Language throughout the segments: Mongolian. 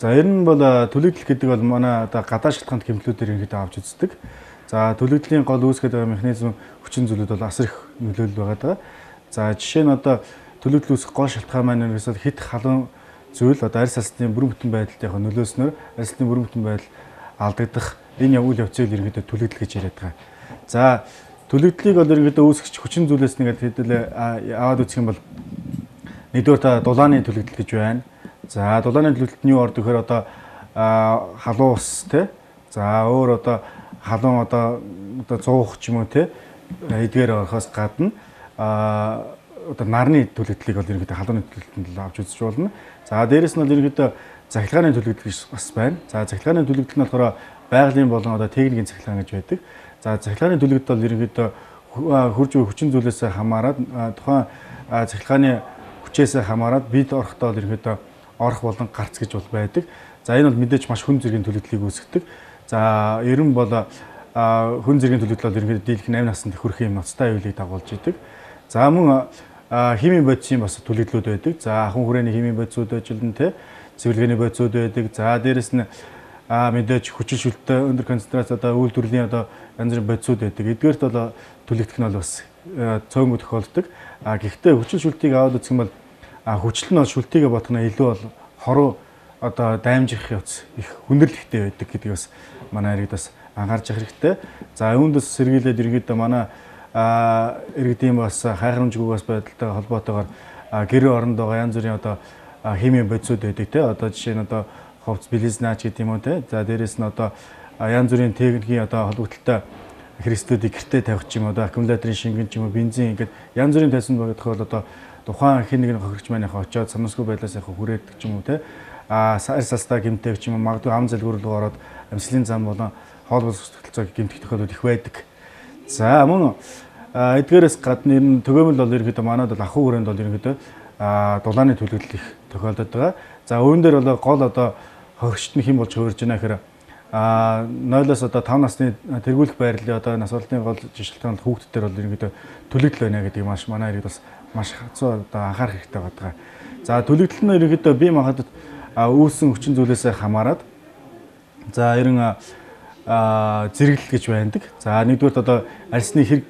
За ер нь бол төлөгдөл гэдэг бол манай одоо гадаа шалтгаанд гэмтлүүдээр ерөнхийдөө авч үздэг. За төлөгдлийн гол үүсгэж байгаа механизм хүчин зүйлүүд бол асар их нөлөөлөл байгаа. За жишээ нь одоо төлөгдөл үүсгэх гол шалтгаан маань ерөөсөө хит халуун зүйл одоо арьс салсны бүрэн бүтэн байдалд яг нөлөөснөөр арьс салсны бүрэн бүтэн байдал алдагдах энэ үйл явцыг ерөнхийдөө төлөгдөл гэж яриад байгаа. За төлөгдлийг бол ерөнхийдөө үүсгэж хүчин зүйлээс нэгэд хэдүүлээ аваад үзэх юм бол нэгдүгээр та дулааны төлөгдөл гэж байна. За дулааны төлөвлөлт нь юу ордог гэхээр одоо халуун ус тий. За өөр одоо халуун одоо 100 ч юм уу тий. Эдгээр орохоос гадна одоо нарны төлөвлөлтийг бол ерөнхийдөө халууны төлөвлөлтөнд авч үзэж болно. За дээрэс нь бол ерөнхийдөө цахилгааны төлөвлөлт гэж бас байна. За цахилгааны төлөвлөлт нь болохоор байгалийн болон одоо техникийн цахилгаан гэж байдаг. За цахилгааны төлөвлөлт бол ерөнхийдөө хурж буй хүчин зүйлээс хамаарат тухайн цахилгааны хүчээс хамаарат бид орохдоо ерөнхийдөө орох болон гарц гэж бол байдаг. За энэ бол мэдээж маш хүн зэргийн төлөвлөлтийг үүсгэдэг. За ер нь бол хүн зэргийн төлөвлөлт бол ерөнхийдөө дийлхэн 8 наснд хүрэх юм ноцтой аюулыг дагуулж идэг. За мөн химийн бодисын бас төлөвлөлүүд байдаг. За ахын хүрээний химийн бодисууд байж болно те. Цэвэрлэгээний бодисууд байдаг. За дээрэс нь мэдээж хүчин шүлттэй өндөр концентрац одоо үйлдвэрлэлийн одоо янз бүрийн бодисууд байдаг. Эдгээрт бол төлөвлөлт нь бол бас цөөнгө тохиолддог. Гэхдээ хүчин шүлтийг аваад үзэх юм бол хүчил нь бол шүлтийгээ бодохно илүү бол хоруу одоо даймжих явц их хүндрэлтэй байдаг гэдгийг бас манай иргэд бас анхаарч явах хэрэгтэй. За үүндээс сэргийлээд иргэд манай иргэдийн бас хайхрамжгүйгээс байдалтай холбоотойгоор гэр оронд байгаа янз бүрийн одоо химийн бодисууд байдаг те. Одоо жишээ нь одоо ховц билизнаач гэдэг юм уу те. За дээрэс нь одоо янз бүрийн техникийн одоо холбогдлолтой хэрэгслүүдийг гэртээ тавих ч юм уу одоо аккумуляторын шингэн ч юм уу бензин ингээд янз бүрийн тайсан багтахад одоо тухайн хин нэгэн хохирогч маань яг очиод санамсгүй байдлаас яг хүрээдэг ч юм уу те. Арьс салстаа гэмтэх ч юм уу магадгүй ам залгуур руу ороод амьслын зам болон хоол бус тогтолцоог гэмтэх тохиолдол их байдаг. За мөн эдгээрээс гадна ер нь төгөөмөл бол ерөнхийдөө манайд бол ахуй хүрээнд бол ерөнхийдөө дулааны төлөвлөлт их тохиолдод байгаа. За үүн дээр бол гол одоо хохирогчт нь хэн болж хувирж байна гэхээр 0-оос одоо 5 насны тэргүүлэх байрлалын одоо нас болтын гол жишэлтэн хүүхдүүдээр бол ерөнхийдөө төлөгдөл байна гэдгийг манай иргэд бас маш хацуу одоо анхаарах хэрэгтэй байгаа. За төлөгдөл нь ерөнхийдөө бие махбодод үүссэн хүчин зүйлээс хамаарат за ерөн зэрэглэл гэж байдаг. За нэгдүгээр одоо арьсны хэрэг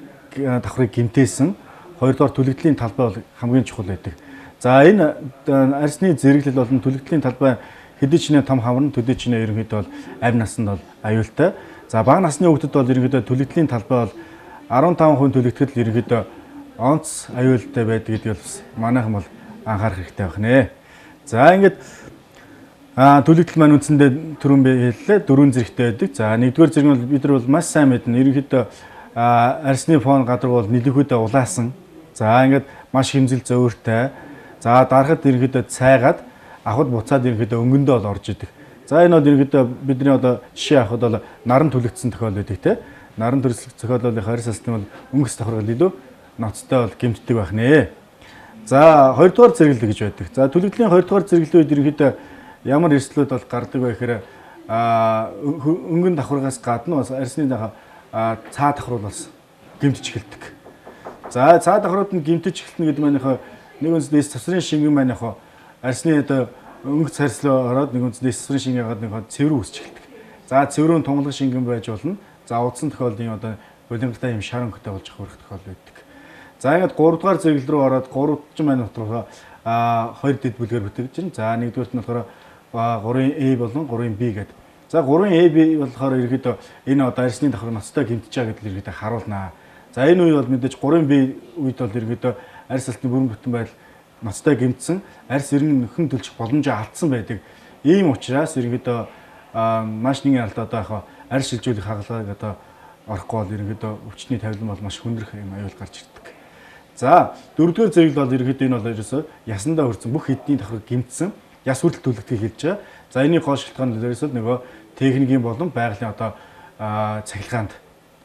давхрыг гэмтээсэн, хоёрдугаар төлөгдлийн талбай бол хамгийн чухал байдаг. За энэ арьсны зэрэглэл болон төлөгдлийн талбай хэдий ч нэ том хаврын төдий ч нэ ерөнхийдөө бол амь насанд бол аюултай. За бага насны хүүхдэд бол ерөнхийдөө төлөгдлийн талбай бол 15% төлөгдөхөд ерөнхийдөө онц аюултай байдаг гэдгийг бас манайхан бол анхаарах хэрэгтэй байна. За ингээд төлөгдөл маань үндсэндээ түрүүн би хэллээ 4 зэрэгтэй байдаг. За нэгдүгээр зэрэг нь бид нар бол маш сайн мэднэ. Ерөнхийдөө арьсны фон гадар бол нэлээдээ улаасан. За ингээд маш хэмзэл зөөртэй. За дарахад ерөнхийдөө цайгаад авахд буцаад ерөнхийдөө өнгөндөө бол орж идэг. За энэ бол ерөнхийдөө бидний одоо жишээ авахд бол наран төлөгдсөн тохиол байдаг те. Наран төрөлцөх тохиолдол харьс салсны бол өнгөс давхаргал илүү ноцтой бол гэмтдэг байх нэ. За хоёрдугаар зэрэглэл гэж байдаг. За төлөгдлийн хоёрдугаар зэрэглэлүүд ерөнхийдөө ямар эрсдлүүд бол гардаг вэ гэхээр өнгөн давхаргаас гадна бас арьсны цаа давхар бас гэмтэж эхэлдэг. За цаа давхрууд нь гэмтэж эхэлнэ гэдэг маань нэг үндэс цэврийн шингэн маань арьсны одоо өнгө царслоо ороод нэг үндэс цэврийн шингэн ягаад нэг цэврүү үсч эхэлдэг. За цэврүүн тунгалаг шингэн байж болно. За удсан тохиолдын одоо болинготой юм шар өнгөтэй болж хөрөх тохиол байдаг. За ингээд 3 дугаар зэрэглэл рүү ороод 3 маань дотороо 2 дэд бүлгээр бүтээгдэж байна. За нэгдүгээрт нь болохоор 3-ын A болон 3-ын B гэдэг. За 3-ын A, B болохоор ерөөдөө энэ одоо арьсны давхар ноцтой гэмтэж байгаа гэдгийг ерөөдөө харуулнаа. За энэ үе бол мэдээж 3-ын B үед бол ерөөдөө арьс салсны бүрэн бүтэн байдал ноцтой гэмтсэн, арьс иргэн нөхөн төлчих боломжоо алдсан байдаг. Ийм учраас ерөөдөө маш нэгэн алд одоо яг арьс шилжүүлэх хагалгааг одоо орохгүй бол ерөөдөө өвчтний тавилан бол маш хүндрэх юм аюул гарч ирдэг. За дөрөвдүгээр зэрэглэл бол ерөөдөө энэ бол ерөөсөө ясандаа хүрсэн бүх хэдний давхрыг гэмтсэн яс хүртэл төлөгдөхийг хэлж байгаа. За энэний гол шалтгаан ерөөсөө нөгөө техникийн болон байгалийн одоо цахилгаанд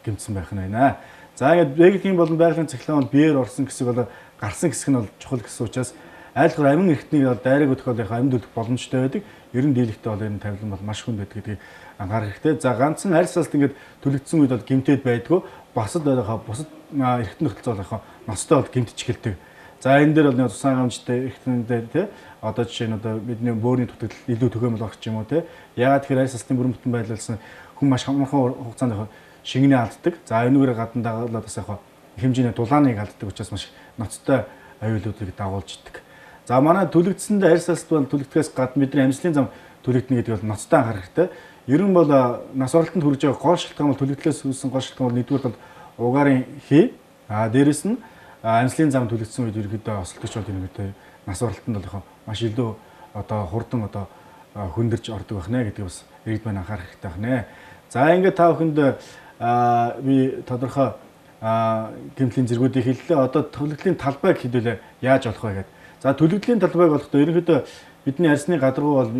гэмтсэн байх нь байна. За ингээд техникийн болон байгалийн цахилгаан бол биеэр орсон хэсэг бол гарсан хэсэг нь бол чухал гэсэн учраас айлхаар амин эрхтнийг бол дайраг өтгөх амьд үлдэх боломжтой байдаг. Ер нь дийлэгтэй бол энэ тавилан бол маш хүнд байдаг гэдгийг анхаарах хэрэгтэй. За ганцхан арьс салт ингээд төлөгдсөн үед бол гэмтээд байдгүй. Бусад эрхтэн нөхцөл бол ноцтой бол гэмтэж эхэлдэг. За энэ дээр бол нэг тусгай хангамжтай эрхтэнтэй тий одоо жишээ нь одоо бидний бөөрийн дутагдал илүү төгөөмөл болох ч юм уу тий. Яагаад тэгэхээр арьс салстын бүрэн бүтэн байлуулсан хүн маш хамархан хугацаанд шингэний алддаг. За энүүгээр гадна дагалаад бас яг хэмжээний дулааныг алддаг учраас маш ноцтой аюулуудыг дагуулж идэг. За манай төлөгдсөндөө арьс салст бол төлөгдөхөөс гадна бидний амьслын зам төлөгдөнө гэдэг бол ноцтой анхаарах хэрэгтэй. Ер нь бол нас оролтонд хүрэж байгаа гол шалтгаан бол төлөгдлөөс үүссэн гол шалтгаан бол нэгдүгээр бол угаарын хий. Дээрэс нь амьслын зам төлөгдсөн үед ерөөдөө осолдогч бол ерөөдөө нас оролтонд бол маш илүү одоо хурдан одоо хүндэрж ордог байна гэдэг бас иргэд маань анхаарах хэрэгтэй байна. За ингээд та бүхэнд би тодорхой гэмтлийн зэргүүдийг хэллээ. Одоо төлөгдлийн талбайг хэдүүлээ яаж болох вэ гэдэг. За төлөгдлийн талбайг болохдоо ерөнхийдөө бидний арьсны гадаргуу бол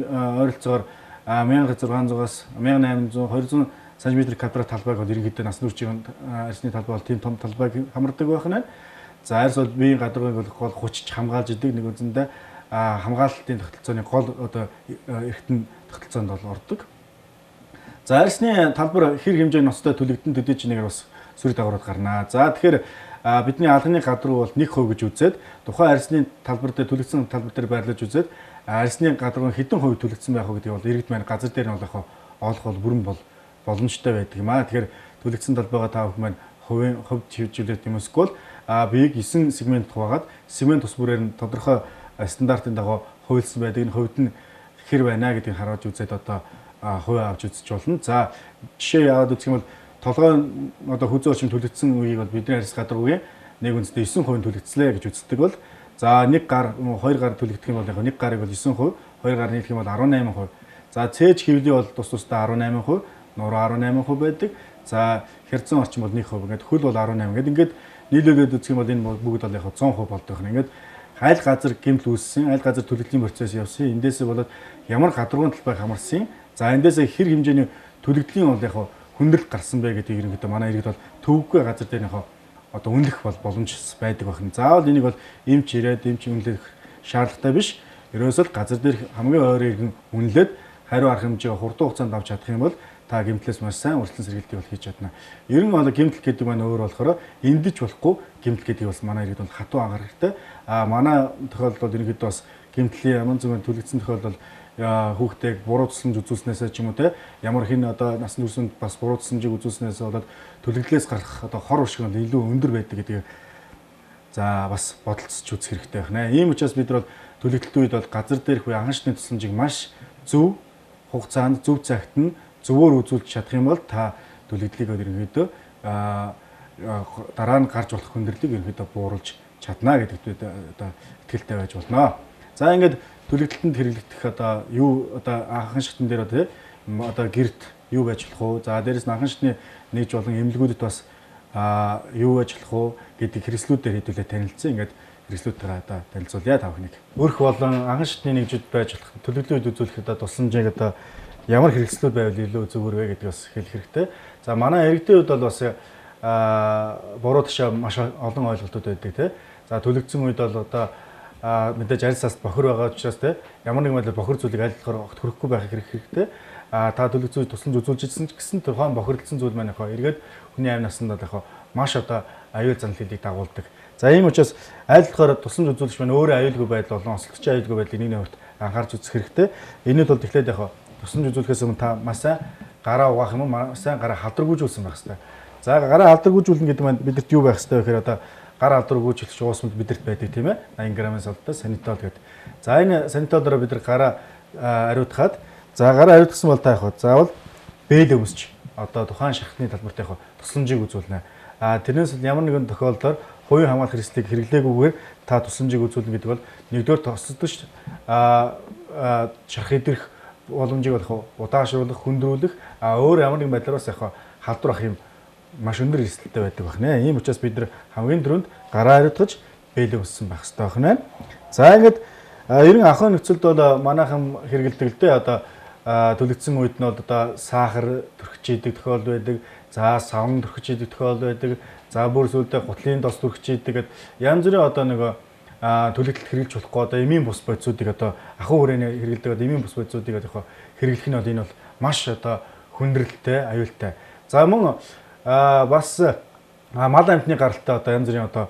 ойролцоогоор 1600-аас 1800 200 см² талбайг бол ерөнхийдөө нас нүүрчийн арьсны талбай бол тийм том талбайг хамардаг байх нь. За арьс бол биеийн гадаргууг бол хүчиж хамгаалж идэг нэг үзэндээ хамгаалалтын тогтолцооны гол одоо эрхтэн тогтолцоонд бол ордог. За арьсны талбар хэр хэмжээний ноцтой төлөгдөн төдий чинээр бас сүрэг дагаврууд гарнаа. За тэгэхээр бидний алганы гадаргуу бол 1% гэж үзээд тухайн арьсны талбар дээр төлөгдсөн талбар дээр байрлаж үзээд арьсны гадаргуу хэдэн хувь төлөгдсөн байх вэ гэдэг бол иргэд маань газар дээр нь бол олох бол бүрэн боломжтой байдаг юм аа. Тэгэхээр төлөгдсөн талбайгаа та бүхэн маань хувьд хөвжүүлээд юм эсвэл биеийг 9 сегмент хуваагаад сегмент тус бүрээр нь тодорхой стандартын дагуу хувилсан байдаг. Энэ хувьд нь хэр байна гэдгийг харуулж үзээд одоо хувь авч үзэж болно. За жишээ яваад үзэх юм бол толгой одоо хүзүү орчим төлөгдсөн үеийг бол бидний арьс гадаргуугийн нэг үндэстэн 9% төлөгдслээ гэж үздэг бол за нэг гар 2 гар төлөгдөх юм бол яг нэг гарыг бол 9%, 2 гар нийлэх юм бол 18%. За цээж хөвлий бол тус тусдаа 18%, нуруу 18% байдаг. За хэрцэн орчим бол 1%. Ингээд хөл бол 18. Ингээд нийлүүлээд үзэх юм бол энэ бүгд бол яг 100% болдог байна. Ингээд айл газар гэмтэл үүссэн, айл газар төлөгдлийн процесс явсан. Эндээсээ болоод ямар гадаргуун талбайг хамарсан. За эндээсээ хэр хэмжээний төлөгдлийн бол яг хүндрэл гарсан бэ гэдэг ерөнхийдөө манай иргэд бол төвөггүй газар дээр одоо үнэлэх бол боломж байдаг байна. Заавал энийг бол эмч ирээд эмч үнэлэх шаардлагатай биш. Ерөөсөө л газар дээр хамгийн ойр иргэн үнэлээд хариу арга хэмжээ хурдан хугацаанд авч чадах юм бол та гэмтлээс маш сайн урьдчилан сэргийлтийг бол хийж чадна. Ер нь бол гэмтэл гэдэг маань өөр болохоор эндэж болохгүй гэмтэл гэдгийг бас манай иргэд бол хатуу анхаарах хэрэгтэй. Манай тохиолдолд ерөнхийдөө бас гэмтлийн яман зүгэн төлөгдсөн тохиолдол хүүхдийг буруу тусламж үзүүлснээс ч юм уу те ямар хин одоо насны хүрсэнд бас буруу тусламжийг үзүүлснээс болоод төлөгдлөөс гарах одоо хор уршиг нь илүү өндөр байдаг гэдгийг за бас бодолцож үзэх хэрэгтэй байна. Ийм учраас бид бол төлөгдөлтийн үед бол газар дээрх буюу анхан шатны тусламжийг маш зөв хугацаанд зөв цагт нь зөвөр үзүүлж чадах юм бол та төлөгдлийг ерөнхийдөө дараа нь гарч болох хүндрэлийг ерөнхийдөө бууруулж чадна гэдэгт одоо итгэлтэй байж болно. За ингээд төлөгдөлтөнд хэрэглэгдэх одоо юу одоо анхан шатн дээр одоо гэрт юу байж болох вэ? За дээрэс нь анхан шатны нэгж болон эмнэлгүүдэд бас юу байж болох вэ гэдэг хэрэгслүүдээр хэдүүлээ танилцсан. Ингээд хэрэгслүүдээр одоо танилцуулъя та бүхнийг. Өрх болон анхан шатны нэгжүүд байж болох төлөгдлийн үед үзүүлэх одоо тусламжийг одоо ямар хэрэгслүүд байвал илүү зөвөр вэ гэдгийг бас хэлэх хэрэгтэй. За манай иргэдийн хувьд бол бас буруу тушаа маш олон ойлголтууд байдаг тийм. За төлөгдсөн үед бол одоо мэдээж арьс салст бохир байгаа учраас ямар нэгэн байдлаар бохир зүйлийг аль болохоор огт хөрөхгүй байх хэрэгтэй. Та төлөгцөө тусламж үзүүлж ирсэн ч гэсэн тухайн бохирдсан зүйл маань эргээд хүний амь насанд яг маш одоо аюул занал хэлийг дагуулдаг. За ийм учраас аль болохоор тусламж үзүүлэгч маань өөрөө аюулгүй байдал болон осолдогчийн аюулгүй байдлыг нэг нэгт анхаарч үзэх хэрэгтэй. Энэнд бол тэгэхээр яг тусламж үзүүлэхээс өмнө та маш сайн гараа угаах юм уу, маш сайн гараа халдваргүйжүүлсэн байх хэрэгтэй. За гараа халдваргүйжүүлнэ гэдэг маань бидэрт юу байх хэрэгтэй вэ гэхээр одоо гар халдваргүйжүүлэх уусмал бидэрт байдаг тийм ээ 80 г-ын солдтой санитол гэдэг. За энэ санитолоор бид нар гараа ариутгаад за гараа ариутгсан бол та заавал бэл өмсч одоо тухайн шахтны талбарт тусламжийг үзүүлнэ. Тэрнээс ямар нэгэн тохиолдолд хувийн хамгаалах хэрэгслийг хэрэглээгүйгээр та тусламжийг үзүүлнэ гэдэг бол нэгдүгээр тусдагч шарх идэх боломжийг удаашруулах, хүндрүүлэх өөр ямар нэгэн байдлаар бас халдвар ах юм маш өндөр эрсдэлтэй байдаг байна. Ийм учраас бид нар хамгийн түрүүнд гараа ариутгаж бэлэн өссөн байх хэрэгтэй байна. За ингээд ерөн ахуйн нөхцөлд бол манайхан хэрэгэлдэг л дээ одоо төлөгдсөн үед нь бол одоо сахар төрхөж идэг тохиол байдаг. За савн төрхөж идэг тохиол байдаг. За бүр сүлдээ гутлын дос төрхөж идэг гэд янз бүрийн одоо нэг төлөгдөлт хэрэгжилж болохгүй одоо эмийн бус бодисуудыг одоо ахуй хүрээний хэрэгэлдэг одоо эмийн бус бодисуудыг хэрэглэх нь бол энэ бол маш одоо хүндрэлтэй, аюултай. За мөн бас мал амьтны гаралтай одоо янз бүрийн одоо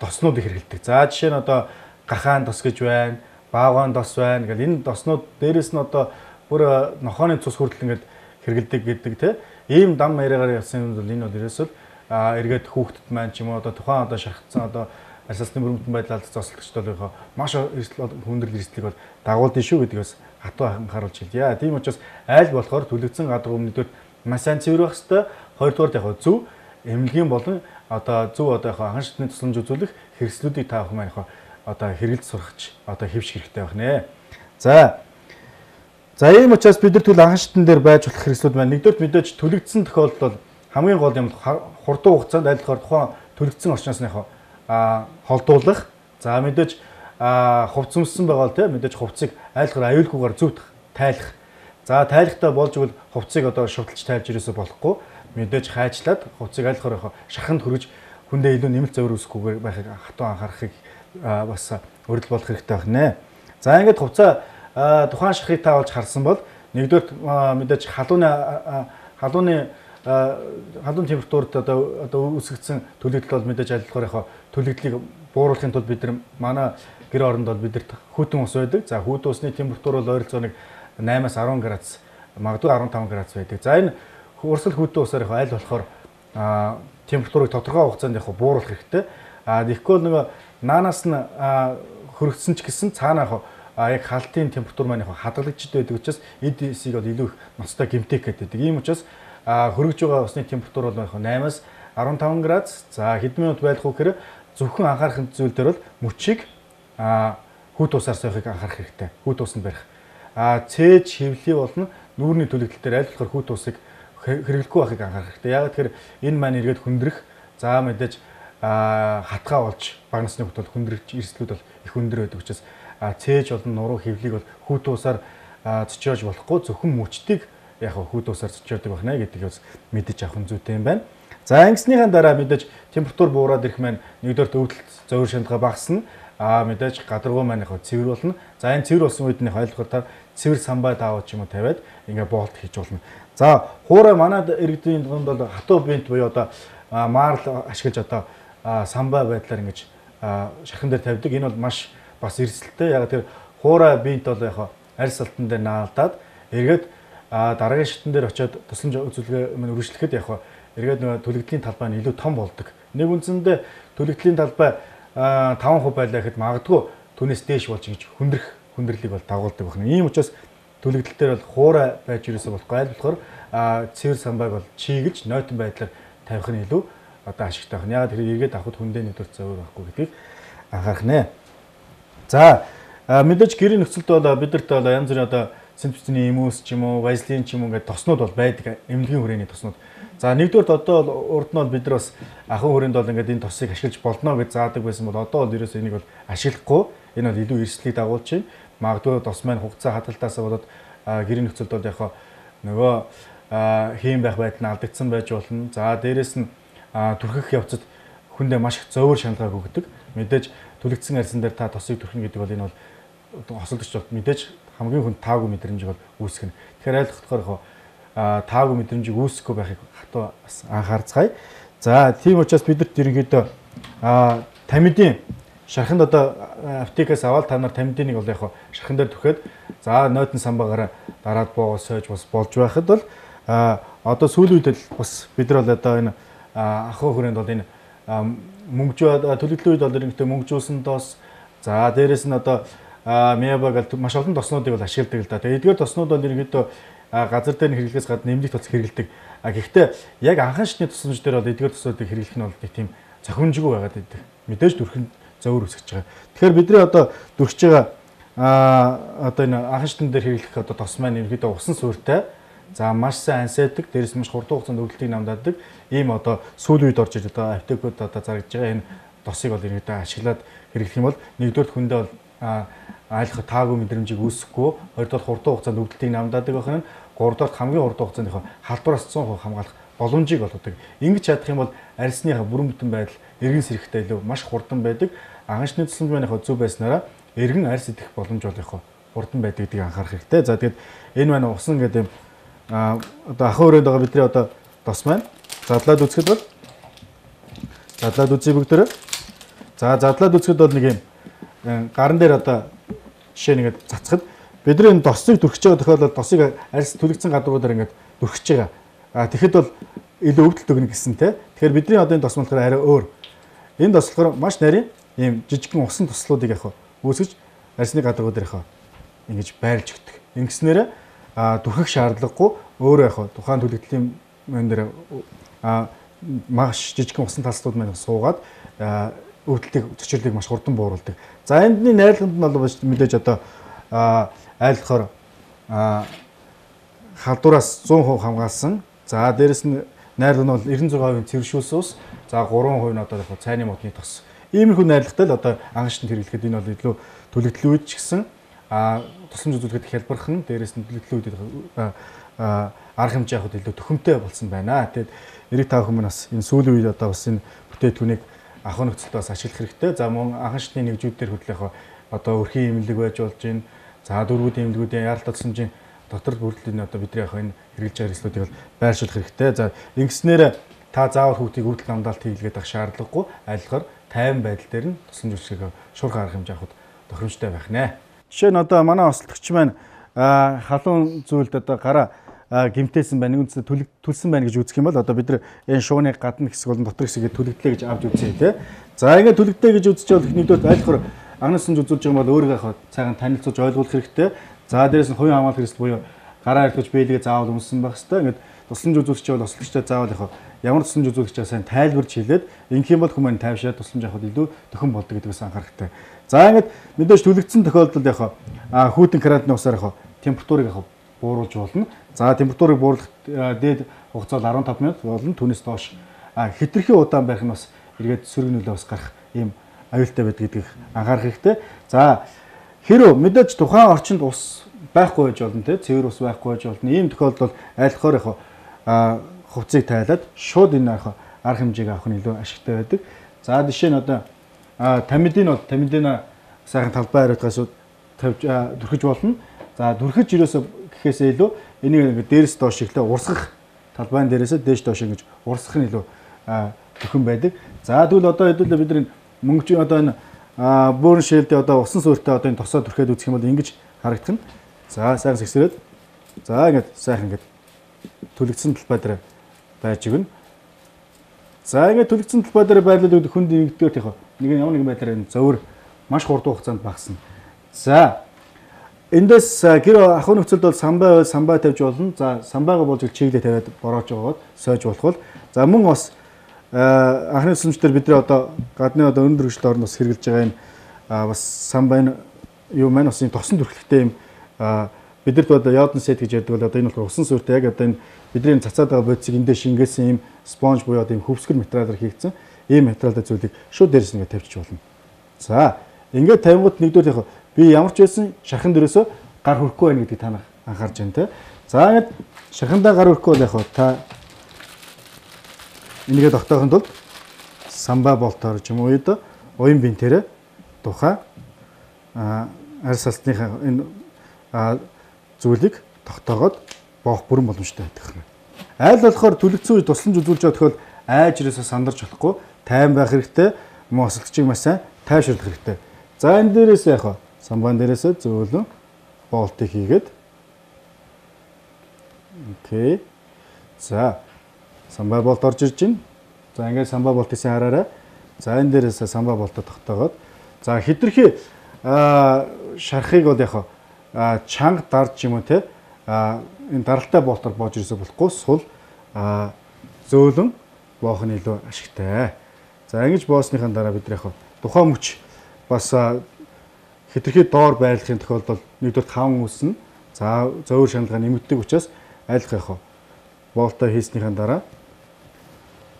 тоснууд их хэрэгэлдэг. За жишээ нь одоо гахаан тос гэж байна, баагаан тос байна. Ингээл энэ тоснууд дээрэс нь одоо бүр нохооны цус хүртэл ингээд хэрэгэлдэг гэдэг тийм. Ийм дам яриагаар явсан юм бол энэ бол ерөөсөө эргээд хүүхдэд маань ч юм уу одоо тухайн одоо шархацсан одоо арьсалсны бүрэмтэн байдлаар зослогчд бол маш хүндрэл эрсдлийг бол дагуулдаг шүү гэдгээс хатуу анхааруулж хэлье. Тийм учраас айл болохоор төлөгдсөн гадуур өмнөдөд маш сайн цэвэр байх хэрэгтэй. Хоёрдугаар яг зөв эмнэлгийн болон одоо зөв одоо яг анхан шатны тусламж үзүүлэх хэрэгслүүдийг та бүхэн маань одоо хэрэгэлж сурахч одоо хэвших хэрэгтэй байх нэ. За ийм учраас бид нар анхан шатн дээр байж болох хэрэгслүүд маань нэгдүгээр мэдээж төлөгдсөн тохиолдолд хамгийн гол юм хурдан хугацаанд айлхаар тухайн төлөгдсөн орчноос нь холдуулах. За мэдээж хувцсамсан байгаа л тийм мэдээж хувцсыг айлхаар аюулгүйгээр зөв тайлах. За тайлахтаа болж игэл хувцсыг одоо шувталж тайлж ирээсээ болохгүй. Мэдээж хайчлаад хувцсыг айлхаар шаханд хөрөж хүндээ илүү нэмэлт зовир үүсэхгүйгээр байхыг хатуу анхаарахыг бас өрөл болох хэрэгтэй байна. За ингээд хувцаа тухайн шахыг та олж харсан бол нэгдүгээр мэдээж халууны температурт одоо үүсгэгдсэн төлөгдөл бол мэдээж айлхаар төлөгдлийг бууруулахын тулд бид нар манай гэр оронд бол бидэрт хүйтэн ус байдаг. За хүйтэн усны температур бол ойролцоог нэг 8-аас 10 градус, магадгүй 15 градус байдаг. За энэ урсгал хүйтэн усаар айл болохоор температурыг тодорхой хугацаанд бууруулах хэрэгтэй. Тэгэхгүй бол нөгөө наанаас нь хөрөгдсөн ч гэсэн цаанаа яг халтын температур маань хадгалагдчихдээ байдаг учраас эдсийг бол илүү их ноцтой гэмтэх гэдэг. Ийм учраас хөргөж байгаа усны температур бол 8-аас 15 градус. За хэдэн минут байх вэ гэхээр зөвхөн анхаарах зүйл дээр бол мөчийг хүүт усаар сойхыг анхаарах хэрэгтэй. Хүүт усанд барих. Цээж хөвлий болно нүүрний төлөгдөл дээр аль болохоор хүүт усыг хэрэглэхгүй байхыг анхаарах хэрэгтэй. Яг тэгэхээр энэ маань эргээд хүндрэх. За мэдээж хатгаа болж бага насны хүмүүс бол хүндрэх эрсдлүүд бол их өндөр байдаг учраас цээж болон нуруу хөвлийг бол хүүт усаар зочиож болохгүй зөвхөн мөчтийг яг хүүт усаар зочиодог байна гэдгийг бас мэдэж авах зүйтэй юм байна. За ингэснийхаа дараа мэдээж температур буураад ирэх маань нэгдүгээр өвдөлт зовир шандлага багасна. Мэдээж гадаргуу маань цэвэр болно. За энэ цэвэр болсон үед нь ойлгохоор цэвэр самбай таавал ч юм уу тавиад ингээ боолт хийж болно. За хуурай манад иргэдийн дунд бол хатуу бинт буюу одоо марл ашиглаж одоо самбай байдлаар ингэж шархан дээр тавьдаг. Энэ бол маш бас эрсдэлтэй. Яг тэр хуурай бинт бол яг арьс салтан дээр наалдаад эргээд дараагийн шатн дээр очиод тусламж үзүүлгээ үргэлжлэхэд яг эргээд нөгөө төлөгдлийн талбай нь илүү том болдог. Нэг үндсэндээ төлөгдлийн талбай 5% байлаа гэхэд магадгүй түүнээс дээш болж ингэж хүндрэлийг бол дагуулдаг байна. Ийм учраас төлөгдөл дээр бол хуурай байж ирээсээ болохгүй. Аль болохоор цэвэр самбайг бол чийгэж нойтон байдлаар тавих нь илүү одоо ашигтай байна. Яг тэр эргээд авахд хүндээ нэгдүгээр зовир байхгүй гэдгийг анхаарах нэ. За мэдээж гэрийн нөхцөлд бол бидэрт бол янз бүрийн одоо синтетикний иммус ч юм уу, вазелин ч юм уу ингээд тоснууд бол байдаг. Эмнэлгийн хүрээний тоснууд. За нэгдүгээр одоо урд нь бол бид нар бас ахын хүрээнд бол ингээд энэ тосыг ашиглаж болно гэж заадаг байсан бол одоо бол ерөөсөө энийг бол ашиглахгүй. Энэ бол илүү эрсдлийг дагуулж байна. Магадгүй тос маань хугацаа хадгалтаасаа болоод гэрийн нөхцөлд бол яг нөгөө хийм байх байдал нь алдагдсан байж болно. За дээрэс нь түрхэх явцад хүндээ маш их зовир шаналгааг өгдөг. Мэдээж төлөгдсөн арьсан дээр та тосыг түрхнэ гэдэг бол энэ бол хосолдогч бол мэдээж хамгийн хүнд таагүй мэдрэмжийг бол үүсгэнэ. Тэгэхээр ойлгохоор таагүй мэдрэмжийг үүсэхгүй байхыг хатуу бас анхаарцгаая. За тийм учраас бидэрт ерөнхийдөө тамидын шарханд одоо аптекаас аваад та нар тамидыныг бол яг шархан дээр түрхээд за нойтон самбаагаараа дараад боогоо сойж бас болж байхад бол одоо сүүлийн үед л бас бид нар бол одоо энэ ахын хүрээнд бол энэ мөнгө төлөвлөлөө үед бол ерөнхийдөө мөнгөжүүлсэн тос за дээрэс нь одоо мябаг маш олон тоснуудыг бол ашигладаг л да. Тэгээ эдгээр тоснууд бол ерөнхийдөө газар дээр хэрэглэхээс гадна нэмэлт тоц хэрэглэдэг. Гэхдээ яг анхан шатны тусламж дээр бол эдгээр тоснуудыг хэрэглэх нь бол нэг тийм зохимжгүй байгаад байдаг. Мэдээж дүрхэн зовир үүсгэж байгаа. Тэгэхээр бидний одоо дүрхэж байгаа одоо энэ анхан шатны дээр хэрэглэх одоо тос маань ерөнхийдөө усан суурьтай. За маш сайн ансайдаг, дээрээс маш хурдан хугацаанд өвдөлтийг намдаадаг. Ийм одоо сүүлийн үед орж ирж одоо аптекууд одоо зарагдж байгаа энэ тосыг бол ерөнхийдөө ашиглаад хэрэглэх юм бол нэгдүгээр хүндээ бол айлах таагүй мэдрэмжийг үүсэхгүй, хоёрдугаар хурдан хугацаанд өвдөлтийг намдаадаг байх нь, гуравдугаар хамгийн хурдан хугацаанд халдвараас 100% хамгаалах боломжийг олгодог. Ингэж чадах юм бол арьсныхаа бүрэн бүтэн байдал эргэн сэрэгтэй илүү маш хурдан байдаг. Анхан шатны тусламж маань зөв байснараа эргэн арьс идэх боломж бол хурдан байдаг гэдгийг анхаарах хэрэгтэй. За тэгээд энэ маань усан гэдэг юм одоо ахын өрөөнд байгаа бидний одоо тос маань задлаад үзэхэд бол задлаад үзье бүгдээрээ. За задлаад үзэхэд бол нэг юм гаран дээр одоо жишээ нэгэд цацхад бидний досыг дүрхэж байгаа тохиолдолд досыг арьс түлэгдсэн гадуур ингээд дүрхэж байгаа. Тэгэхэд бол илүү өвдөлт өгнө гэсэн те. Тэгэхээр бидний одоо энэ тос болохоор арай өөр. Энэ тос болохоор маш нарийн ийм жижигхэн усан тослуудыг яг үүсгэж арьсны гадуур дээр яг ингэж байрлж өгдөг. Ингэснээр дүрхэх шаардлагагүй өөрөө яг тухайн түлэгдлийн мөн дээр маш жижигхэн усан талслууд маань суугаад өвдөлтийг цочрлыг маш хурдан бууруулдаг. За эндний найрлаганд нь бол мэдээж одоо айлхаар халдвараас 100% хамгаалсан. За дээрэс нь найрлага нь бол 96% цэвэршүүлсэн ус. За 3% нь одоо яг цайны модны тос. Иймэрхүү найрлагатай л одоо анхшин хэрэглэхэд энэ бол илүү төлөвлөлөө үед ч гэсэн тусламж үзүүлэхэд хялбархан дээрэс нь төлөвлөлөө үед арга хэмжээ авахд илүү төхөмтэй болсон байна. Тэгээд эрэг та бүхэн бас энэ сүүлийн үед одоо бас энэ бүтээтгүнийг ахуй нөхцөлд бас ашиглах хэрэгтэй. За мөн анхшны нэгжүүд дээр хөдлөх одоо өрхийн имлэг байж болж байна. За дөрвүүд имлэгүүдийн яаралтай тусламжийн дотор бүрдлийн одоо бидний яг энэ хэрэгжилж байгаа хэрэгслүүдийг бол байршуулах хэрэгтэй. За ингэснээр та заавал хүүхдийг өвдөл хамгаалалт хийлгээд ах шаардлагагүй айлхаар тайван байдал дээр нь тусламж үйлчилгээг шуурхай арга хэмжээ авахд тохиромжтой байх нэ. Жишээ нь одоо манай ослогч маань халуун зүйлд одоо гараа гимтээсэн байна. Нэг үндэс түлсэн байна гэж үзэх юм бол одоо бид нар энэ шууны гадна хэсэг болон дотор хэсгийг түлэгдлээ гэж авч үзье тий. За ингээд түлэгдлээ гэж үзэж бол нэгдүгээр айлхаар анхнаас нь үзүүлж байгаа бол өөрийгөө яг цаахан танилцуулж ойлгуулах хэрэгтэй. За дээрээс нь хувийн хамгаалах хэрэгсэл буюу гараа эрдэж бэлгээ заавал өмссөн байх хэрэгтэй. Ингээд тусламж үзүүлэгч бол ослогчтой заавал яг ямар тусламж үзүүлэгчээ сайн тайлбарж хэлээд ингэх юм бол хүмүүс тайвшаад тусламж авахд илүү төхөн болдог гэдгээс анхаарах хэрэгтэй. За ингээд мэдээж түлэгдсэн тохиолдолд яг хүүтэн карантины усаар яг температурыг яг бууруулж болно. За температурыг бууруулах дээд хугацаа 15 минут болно. Түүнээс доош хэтэрхий удаан байх нь бас эргээд сөргөнөлөө бас гарах ийм аюултай байдаг гэдгийг анхаарах хэрэгтэй. За хэрэв мэдээж тухайн орчинд ус байхгүй байж болно те цэвэр ус байхгүй байж болно. Ийм тохиолдолд айлхаар яг хувцсыг тайлаад шууд энэ арга хэмжээг авах нь илүү ашигтай байдаг. За жишээ нь одоо тамидин сайхан талбай хариуцгаас тавьж дүрхэж болно. За дүрхэж ирээсээ гэхээсээ илүү энийг ингээд дээрээс доош ирлээ урсгах талбайн дээрээсээ дээш доош ингэж урсгах нь илүү төхөн байдаг. За тэгвэл одоо хэдүүлээ бид нар мөнгөчийн одоо энэ бөөрн шилдэ одоо усан суурьтай одоо энэ тосоо дүрхээд үзэх юм бол ингэж харагдах нь. За сайхан сэгсрээд за ингээд сайхан ингээд түлэгдсэн талбай дээр байж өгнө. За ингээд түлэгдсэн талбай дээр байрлуулад хүнд нэгдгээр тийх нэг ямар нэгэн байдлаар энэ зовөр маш хурдан хугацаанд багасна. За эндээс гэр ахуй нөхцөлд бол самбай тавьж болно. За самбайгаа болж чиглэлээ тавиад бороож байгаад сойж болох бол за мөн бас анхны тусламжтар бидний одоо гадны одоо өндөр хөгжлийн орнд бас хэрэгжилж байгаа энэ бас самбай юу маань бас энэ тосон дүрхлэгтэй юм бидэрт одоо яодн сет гэж ярьдаг бол одоо энэ бол усан суурьтай яг одоо энэ бидний цацаад байгаа бодисыг эндээ шингээсэн юм спонж буюу одоо юм хөвсгөр материалаар хийгдсэн ийм материалтай зүйлийг шууд дээрээс ингээд тавьчих болно. За ингээд тавингууд нэгдүгээр яг би ямар ч байсан шархан дөрөөсөө гар хөрөхгүй байна гэдгийг та анхаарч байна те. За ингээд шархандаа гар хөрөхгүй бол яг та энийгээ тогтоохын тулд самбай болтоор ч юм уу уян бинтээр тухай арьс салсныхаа энэ зүйлийг тогтоогоод боох бүрэн боломжтой байдаг юм. Айл болохоор түлэгцэн үе тусламж үзүүлж байгаа тохиол айж ирээсээ сандарч болохгүй тайван байх хэрэгтэй. Мөн ослогчийг маш сайн тайвшруулах хэрэгтэй. За энэ дээрээс яг самбайн дээрээс зөөлөн болтыг хийгээд окей. За самбай болт орж ирж байна. За ингээд самбай болтыг сайн хараарай. За энэ дээрээс самбай болтоо тогтоогоод за хэтэрхий шарахыг бол яг чанга дарж юм уу те энэ даралтай болтоор боож ирсэ болохгүй сул зөөлөн боох нь илүү ашигтай. За ингэж боосныхаа дараа бид яг тухайн мөч бас хэтэрхий доор байрлахын тохиолдолд нэгдүгээр таван үүснэ. За зөөр шаналгаа нэмэгддэг учраас айлах яг болтоо хийснийхэн дараа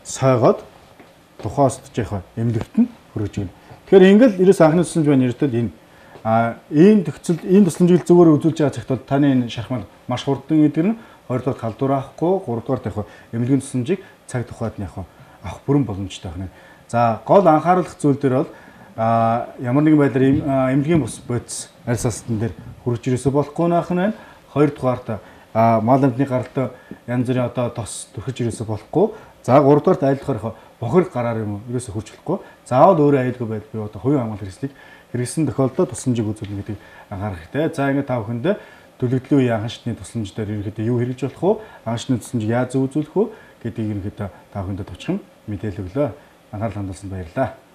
сойгоод тухайн остж яг эмнэлэгт нь хүрэж гин. Тэгэхээр ингээл ерөөс анхны тусламж байна ердөө энэ энэ төгсөлд энэ тусламжийг зөвөр үзүүлж байгаа цагт бол таны энэ шарх маань маш хурдан идэгнэ. Хоёрдугаар халдвар авахгүй, гуравдугаар яг эмнэлгийн тусламжийг цаг тухайд нь авах бүрэн боломжтой байна. За гол анхааруулах зүйл дээр бол ямар нэгэн байдлаар эмнэлгийн бус бодис арьс салстан дээр хүрч ирээсээ болохгүй наах нь байна. Хоёрдугаарт мал амтны гаралтай янз бүрийн одоо тос төрхөж ирээсээ болохгүй. За гуравдугаарт айлхаар бохир гараар юм ерөөсө хурж болохгүй. Заавал өөрөө аюулгүй байдал буюу одоо хувийн хамгаалалт хэрэгслийг хэрэгсэн тохиолдолд тусламжийг үзүүлнэ гэдэг анхаарах хэрэгтэй. За ингээд та бүхэндээ төлөгдлийн үеийн анхан шатны тусламж дээр ерөнхийдөө юу хэрэгж болох вэ? Анхан шатны тусламжийг яаж зөв үзүүлэх вэ гэдгийг ерөнхийдөө та бүхэндээ товчхон мэдээлэл өглөө. Анхаарал хандуулсанд баярлалаа.